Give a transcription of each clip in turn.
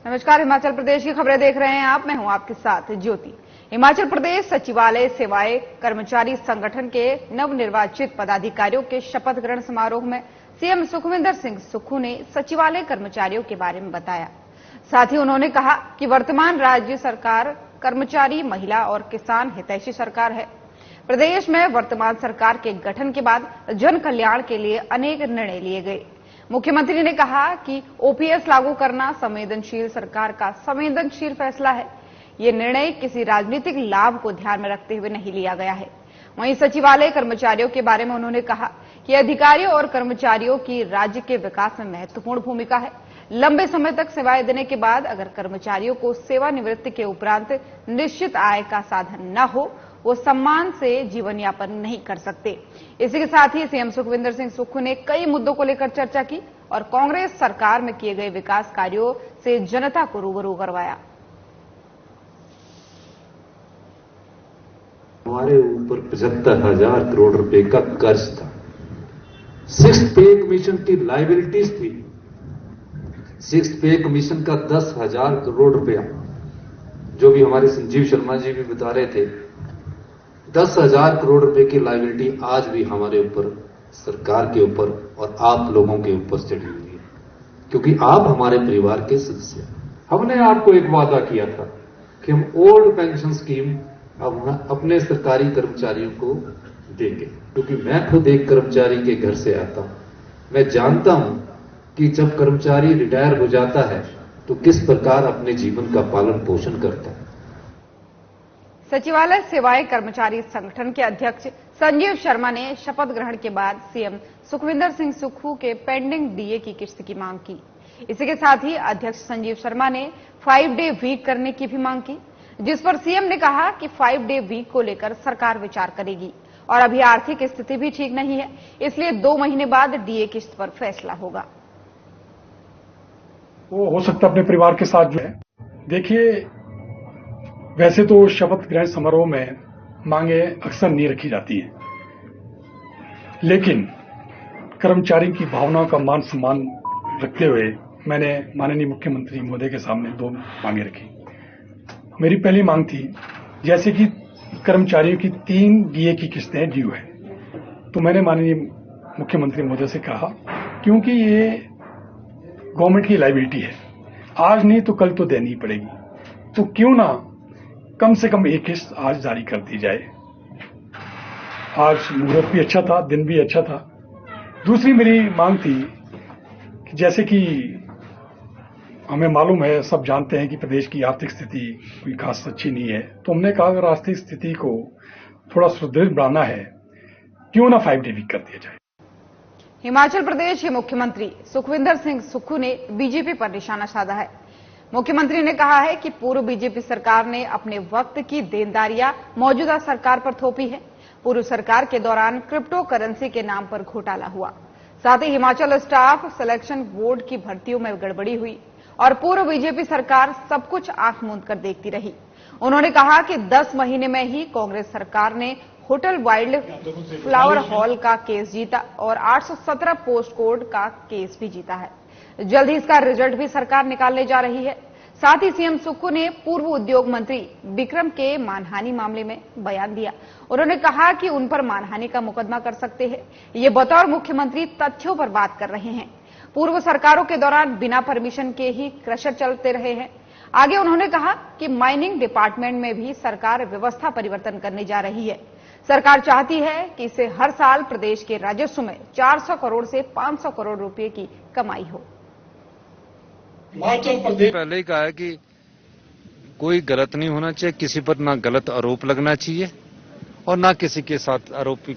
नमस्कार, हिमाचल प्रदेश की खबरें देख रहे हैं आप। मैं हूं आपके साथ ज्योति। हिमाचल प्रदेश सचिवालय सेवाएं कर्मचारी संगठन के नवनिर्वाचित पदाधिकारियों के शपथ ग्रहण समारोह में सीएम सुखविंदर सिंह सुक्खू ने सचिवालय कर्मचारियों के बारे में बताया। साथ ही उन्होंने कहा कि वर्तमान राज्य सरकार कर्मचारी, महिला और किसान हितैषी सरकार है। प्रदेश में वर्तमान सरकार के गठन के बाद जन कल्याण के लिए अनेक निर्णय लिए गए। मुख्यमंत्री ने कहा कि ओपीएस लागू करना संवेदनशील सरकार का संवेदनशील फैसला है। ये निर्णय किसी राजनीतिक लाभ को ध्यान में रखते हुए नहीं लिया गया है। वहीं सचिवालय कर्मचारियों के बारे में उन्होंने कहा कि अधिकारियों और कर्मचारियों की राज्य के विकास में महत्वपूर्ण भूमिका है। लंबे समय तक सेवाएं देने के बाद अगर कर्मचारियों को सेवानिवृत्ति के उपरांत निश्चित आय का साधन न हो, वो सम्मान से जीवन यापन नहीं कर सकते। इसी के साथ ही सीएम सुखविंदर सिंह सुक्खू ने कई मुद्दों को लेकर चर्चा की और कांग्रेस सरकार में किए गए विकास कार्यों से जनता को रूबरू करवाया। हमारे ऊपर 75,000 करोड़ रुपए का कर्ज था। 6th पे कमीशन की लायबिलिटीज थी। 6th पे कमीशन का 10,000 करोड़ रुपया, जो भी हमारे संजीव शर्मा जी भी बता रहे थे, 10,000 करोड़ रुपए की लायबिलिटी आज भी हमारे ऊपर, सरकार के ऊपर और आप लोगों के ऊपर चढ़ी हुई है, क्योंकि आप हमारे परिवार के सदस्य हैं। हमने आपको एक वादा किया था कि हम ओल्ड पेंशन स्कीम अब अपने सरकारी कर्मचारियों को देंगे, क्योंकि मैं खुद एक कर्मचारी के घर से आता हूं। मैं जानता हूं कि जब कर्मचारी रिटायर हो जाता है तो किस प्रकार अपने जीवन का पालन पोषण करता है। सचिवालय सेवाएं कर्मचारी संगठन के अध्यक्ष संजीव शर्मा ने शपथ ग्रहण के बाद सीएम सुखविंदर सिंह सुक्खू के पेंडिंग डीए की किस्त की मांग की। इसी के साथ ही अध्यक्ष संजीव शर्मा ने 5 डे वीक करने की भी मांग की, जिस पर सीएम ने कहा कि 5 डे वीक को लेकर सरकार विचार करेगी और अभी आर्थिक स्थिति भी ठीक नहीं है, इसलिए 2 महीने बाद डीए किस्त पर फैसला होगा। वो हो सकता अपने परिवार के साथ जो है। देखिए, वैसे तो शपथ ग्रहण समारोह में मांगे अक्सर नहीं रखी जाती हैं, लेकिन कर्मचारी की भावनाओं का मान सम्मान रखते हुए मैंने माननीय मुख्यमंत्री महोदय के सामने 2 मांगे रखी। मेरी पहली मांग थी, जैसे कि कर्मचारियों की 3 डीए की किस्तें ड्यू है, तो मैंने माननीय मुख्यमंत्री महोदय से कहा, क्योंकि ये गवर्नमेंट की लायबिलिटी है, आज नहीं तो कल तो देनी ही पड़ेगी, तो क्यों ना कम से कम एक किस्त आज जारी कर दी जाए। आज मुहूर्त भी अच्छा था, दिन भी अच्छा था। दूसरी मेरी मांग थी कि जैसे कि हमें मालूम है, सब जानते हैं कि प्रदेश की आर्थिक स्थिति कोई खास अच्छी नहीं है, तो हमने कहा अगर आर्थिक स्थिति को थोड़ा सुदृढ़ बनाना है, क्यों ना 5 डे वीक कर दिया जाए। हिमाचल प्रदेश के मुख्यमंत्री सुखविंदर सिंह सुक्खू ने बीजेपी पर निशाना साधा है। मुख्यमंत्री ने कहा है कि पूर्व बीजेपी सरकार ने अपने वक्त की देनदारियां मौजूदा सरकार पर थोपी है। पूर्व सरकार के दौरान क्रिप्टो करेंसी के नाम पर घोटाला हुआ। साथ ही हिमाचल स्टाफ सिलेक्शन बोर्ड की भर्तियों में गड़बड़ी हुई और पूर्व बीजेपी सरकार सब कुछ आंख मूंद कर देखती रही। उन्होंने कहा कि 10 महीने में ही कांग्रेस सरकार ने होटल वाइल्ड फ्लावर हॉल का केस जीता और 817 पोस्ट कोड का केस भी जीता है। जल्द ही इसका रिजल्ट भी सरकार निकालने जा रही है। साथ ही सीएम सुक्खू ने पूर्व उद्योग मंत्री बिक्रम के मानहानि मामले में बयान दिया। उन्होंने कहा कि उन पर मानहानि का मुकदमा कर सकते हैं। ये बतौर मुख्यमंत्री तथ्यों पर बात कर रहे हैं। पूर्व सरकारों के दौरान बिना परमिशन के ही क्रशर चलते रहे हैं। आगे उन्होंने कहा कि माइनिंग डिपार्टमेंट में भी सरकार व्यवस्था परिवर्तन करने जा रही है। सरकार चाहती है कि इससे हर साल प्रदेश के राजस्व में 400 करोड़ से 500 करोड़ रुपए की कमाई हो। हिमाचल प्रदेश पहले ही कहा है कि कोई गलत नहीं होना चाहिए, किसी पर ना गलत आरोप लगना चाहिए और ना किसी के साथ आरोपी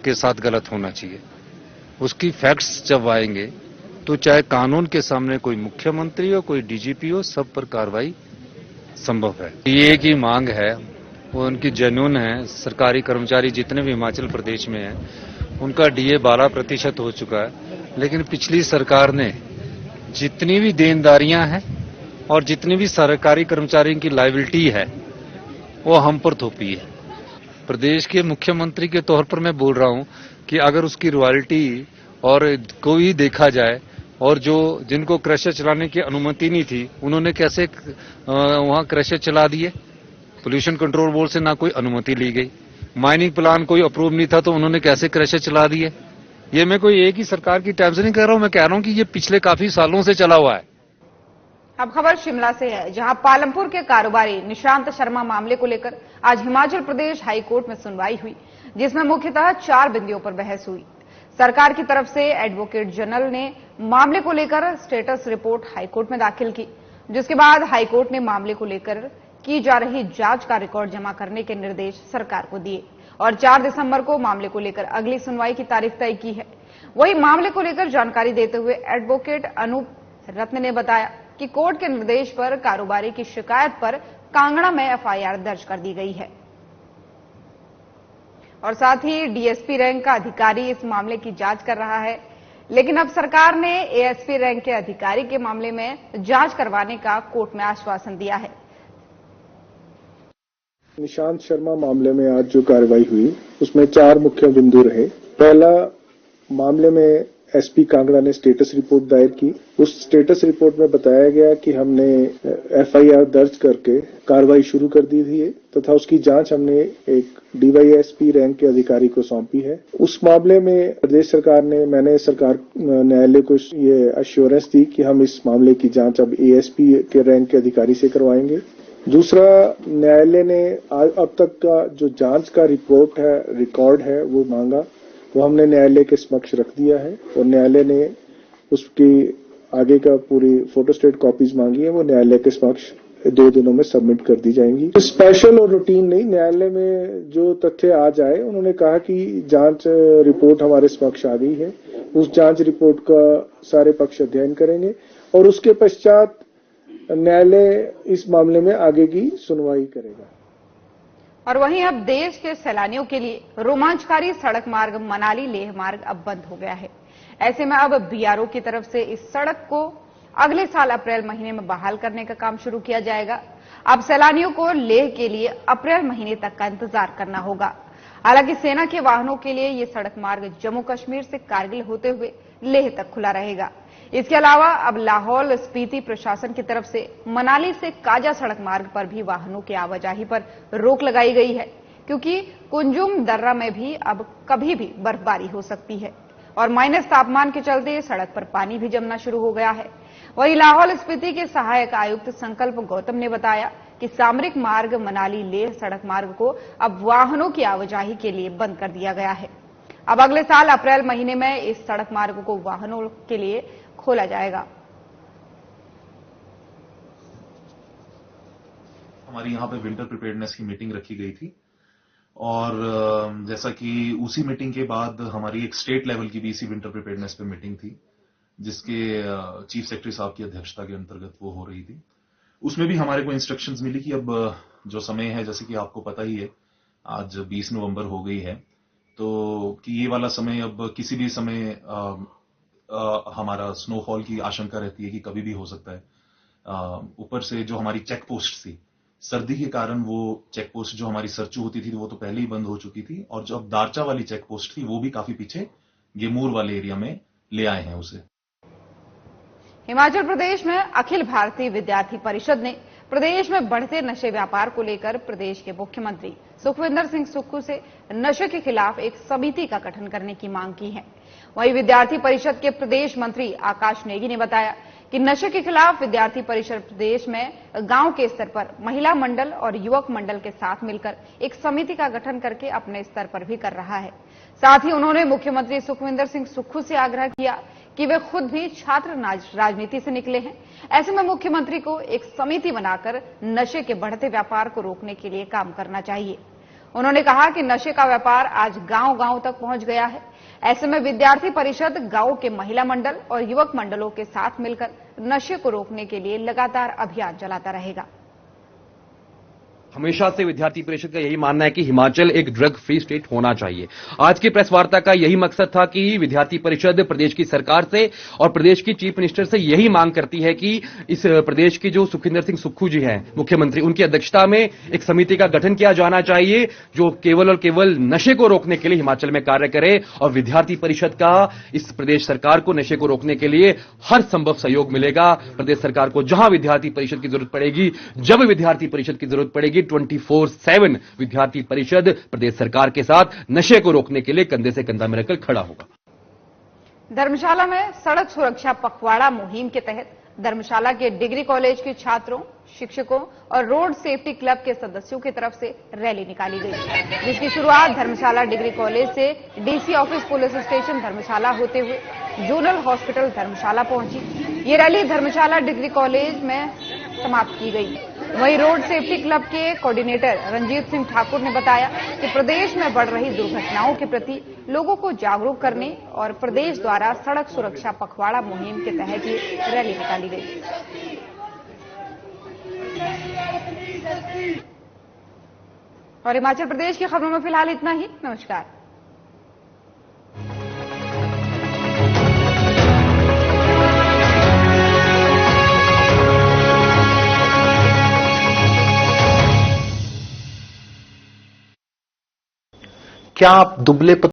के साथ गलत होना चाहिए। उसकी फैक्ट्स जब आएंगे तो चाहे कानून के सामने कोई मुख्यमंत्री हो, कोई डीजीपी हो, सब पर कार्रवाई संभव है। ये की मांग है वो उनकी जेन्युइन है। सरकारी कर्मचारी जितने भी हिमाचल प्रदेश में हैं उनका डीए 12% हो चुका है, लेकिन पिछली सरकार ने जितनी भी देनदारियां हैं और जितनी भी सरकारी कर्मचारियों की लायबिलिटी है वो हम पर थोपी है। प्रदेश के मुख्यमंत्री के तौर पर मैं बोल रहा हूं कि अगर उसकी रॉयल्टी और कोई देखा जाए और जो जिनको क्रशर चलाने की अनुमति नहीं थी उन्होंने कैसे वहां क्रशर चला दिए। पोल्यूशन कंट्रोल बोर्ड से ना कोई अनुमति ली गई, माइनिंग प्लान कोई अप्रूव नहीं था तो उन्होंने कैसे क्रशर चला दिए। ये मैं कोई एक ही सरकार की टाइम से नहीं कह रहा हूं, मैं कह रहा हूं कि ये पिछले काफी सालों से चला हुआ है। अब खबर शिमला से है, जहां पालमपुर के कारोबारी निशांत शर्मा मामले को लेकर आज हिमाचल प्रदेश हाईकोर्ट में सुनवाई हुई, जिसमें मुख्यतः 4 बिंदुओं पर बहस हुई। सरकार की तरफ से एडवोकेट जनरल ने मामले को लेकर स्टेटस रिपोर्ट हाईकोर्ट में दाखिल की, जिसके बाद हाईकोर्ट ने मामले को लेकर की जा रही जांच का रिकॉर्ड जमा करने के निर्देश सरकार को दिए और 4 दिसंबर को मामले को लेकर अगली सुनवाई की तारीख तय की है। वहीं मामले को लेकर जानकारी देते हुए एडवोकेट अनूप रत्न ने बताया कि कोर्ट के निर्देश पर कारोबारी की शिकायत पर कांगड़ा में एफआईआर दर्ज कर दी गई है और साथ ही डीएसपी रैंक का अधिकारी इस मामले की जांच कर रहा है। लेकिन अब सरकार ने एएसपी रैंक के अधिकारी के मामले में जांच करवाने का कोर्ट में आश्वासन दिया है। निशांत शर्मा मामले में आज जो कार्रवाई हुई उसमें 4 मुख्य बिंदु रहे। पहला, मामले में एसपी कांगड़ा ने स्टेटस रिपोर्ट दायर की। उस स्टेटस रिपोर्ट में बताया गया कि हमने एफआईआर दर्ज करके कार्रवाई शुरू कर दी थी तथा उसकी जांच हमने एक डीवाईएसपी रैंक के अधिकारी को सौंपी है। उस मामले में प्रदेश सरकार ने मैंने सरकार न्यायालय को ये अश्योरेंस दी कि हम इस मामले की जांच अब एएसपी के रैंक के अधिकारी से करवाएंगे। दूसरा, न्यायालय ने अब तक का जो जांच का रिकॉर्ड है वो मांगा, वो हमने न्यायालय के समक्ष रख दिया है और न्यायालय ने उसकी आगे का पूरी फोटोस्टेट कॉपीज मांगी है, वो न्यायालय के समक्ष 2 दिनों में सबमिट कर दी जाएंगी। तो स्पेशल और रूटीन नहीं, न्यायालय में जो तथ्य आ जाए, उन्होंने कहा कि जांच रिपोर्ट हमारे समक्ष आ गई है, उस जांच रिपोर्ट का सारे पक्ष अध्ययन करेंगे और उसके पश्चात न्यायालय इस मामले में आगे की सुनवाई करेगा। और वहीं अब देश के सैलानियों के लिए रोमांचकारी सड़क मार्ग मनाली लेह मार्ग अब बंद हो गया है। ऐसे में अब बीआरओ की तरफ से इस सड़क को अगले साल अप्रैल महीने में बहाल करने का काम शुरू किया जाएगा। अब सैलानियों को लेह के लिए अप्रैल महीने तक का इंतजार करना होगा। हालांकि सेना के वाहनों के लिए यह सड़क मार्ग जम्मू कश्मीर से कारगिल होते हुए लेह तक खुला रहेगा। इसके अलावा अब लाहौल स्पीति प्रशासन की तरफ से मनाली से काजा सड़क मार्ग पर भी वाहनों की आवाजाही पर रोक लगाई गई है, क्योंकि कुंजुम दर्रा में भी अब कभी भी बर्फबारी हो सकती है और माइनस तापमान के चलते सड़क पर पानी भी जमना शुरू हो गया है। वहीं लाहौल स्पीति के सहायक आयुक्त संकल्प गौतम ने बताया कि सामरिक मार्ग मनाली लेह सड़क मार्ग को अब वाहनों की आवाजाही के लिए बंद कर दिया गया है। अब अगले साल अप्रैल महीने में इस सड़क मार्ग को वाहनों के लिए खोला जाएगा। हमारी यहाँ पे विंटर प्रिपेयर्डनेस की मीटिंग रखी गई थी और जैसा कि उसी मीटिंग के बाद हमारी एक स्टेट लेवल की भी इसी विंटर प्रिपेयर्डनेस पे मीटिंग थी, जिसके चीफ सेक्रेटरी साहब की अध्यक्षता के अंतर्गत वो हो रही थी। उसमें भी हमारे को इंस्ट्रक्शंस मिली कि अब जो समय है, जैसे कि आपको पता ही है, आज 20 नवंबर हो गई है, तो कि ये वाला समय अब किसी भी समय हमारा स्नोफॉल की आशंका रहती है कि कभी भी हो सकता है। ऊपर से जो हमारी चेक पोस्ट थी, सर्दी के कारण वो चेक पोस्ट जो हमारी सरचू होती थी वो तो पहले ही बंद हो चुकी थी और जो अब दारचा वाली चेक पोस्ट थी वो भी काफी पीछे गेमूर वाले एरिया में ले आए हैं उसे। हिमाचल प्रदेश में अखिल भारतीय विद्यार्थी परिषद ने प्रदेश में बढ़ते नशे व्यापार को लेकर प्रदेश के मुख्यमंत्री सुखविंदर सिंह सुक्खू से नशे के खिलाफ एक समिति का गठन करने की मांग की है। वहीं विद्यार्थी परिषद के प्रदेश मंत्री आकाश नेगी ने बताया कि नशे के खिलाफ विद्यार्थी परिषद प्रदेश में गांव के स्तर पर महिला मंडल और युवक मंडल के साथ मिलकर एक समिति का गठन करके अपने स्तर पर भी कर रहा है। साथ ही उन्होंने मुख्यमंत्री सुखविंदर सिंह सुक्खू से आग्रह किया कि वे खुद भी छात्र राजनीति से निकले हैं। ऐसे में मुख्यमंत्री को एक समिति बनाकर नशे के बढ़ते व्यापार को रोकने के लिए काम करना चाहिए। उन्होंने कहा कि नशे का व्यापार आज गांव-गांव तक पहुंच गया है। ऐसे में विद्यार्थी परिषद गांव के महिला मंडल और युवक मंडलों के साथ मिलकर नशे को रोकने के लिए लगातार अभियान चलाता रहेगा। हमेशा से विद्यार्थी परिषद का यही मानना है कि हिमाचल एक ड्रग फ्री स्टेट होना चाहिए। आज की प्रेस वार्ता का यही मकसद था कि विद्यार्थी परिषद प्रदेश की सरकार से और प्रदेश की चीफ मिनिस्टर से यही मांग करती है कि इस प्रदेश के जो सुखविंदर सिंह सुक्खू जी हैं मुख्यमंत्री, उनकी अध्यक्षता में एक समिति का गठन किया जाना चाहिए जो केवल और केवल नशे को रोकने के लिए हिमाचल में कार्य करे और विद्यार्थी परिषद का इस प्रदेश सरकार को नशे को रोकने के लिए हर संभव सहयोग मिलेगा। प्रदेश सरकार को जहां विद्यार्थी परिषद की जरूरत पड़ेगी, जब विद्यार्थी परिषद की जरूरत पड़ेगी, 24/7 विद्यार्थी परिषद प्रदेश सरकार के साथ नशे को रोकने के लिए कंधे से कंधा मिलाकर खड़ा होगा। धर्मशाला में सड़क सुरक्षा पखवाड़ा मुहिम के तहत धर्मशाला के डिग्री कॉलेज के छात्रों, शिक्षकों और रोड सेफ्टी क्लब के सदस्यों की तरफ से रैली निकाली गई, जिसकी शुरुआत धर्मशाला डिग्री कॉलेज से डीसी ऑफिस पुलिस स्टेशन धर्मशाला होते हुए जोनल हॉस्पिटल धर्मशाला पहुंची। ये रैली धर्मशाला डिग्री कॉलेज में समाप्त की गई। वहीं रोड सेफ्टी क्लब के कोऑर्डिनेटर रंजीत सिंह ठाकुर ने बताया कि प्रदेश में बढ़ रही दुर्घटनाओं के प्रति लोगों को जागरूक करने और प्रदेश द्वारा सड़क सुरक्षा पखवाड़ा मुहिम के तहत ये रैली निकाली गई। और हिमाचल प्रदेश की खबरों में फिलहाल इतना ही। नमस्कार। क्या आप दुबले